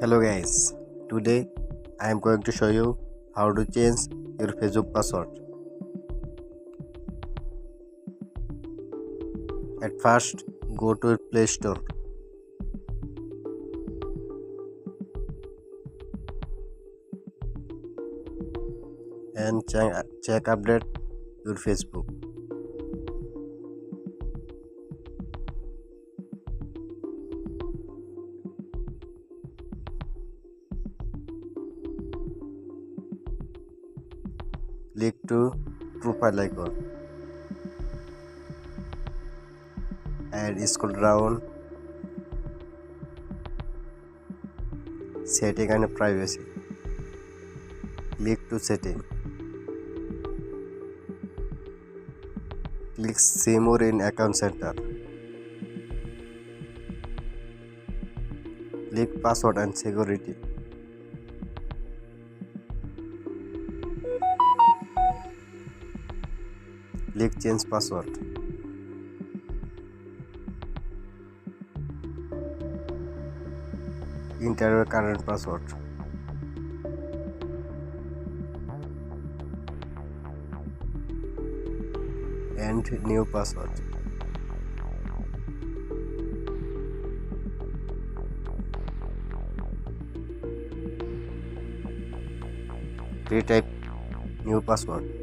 Hello guys, today I am going to show you how to change your Facebook password. At first, go to your Play Store and check update your Facebook. Click to profile icon and scroll down, setting and privacy. Click to setting. Click see more in account center. Click password and security. Click change password. Enter your current password. And new password. Retype new password.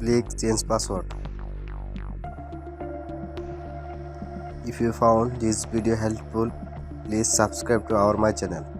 Click change password. If you found this video helpful, please subscribe to my channel.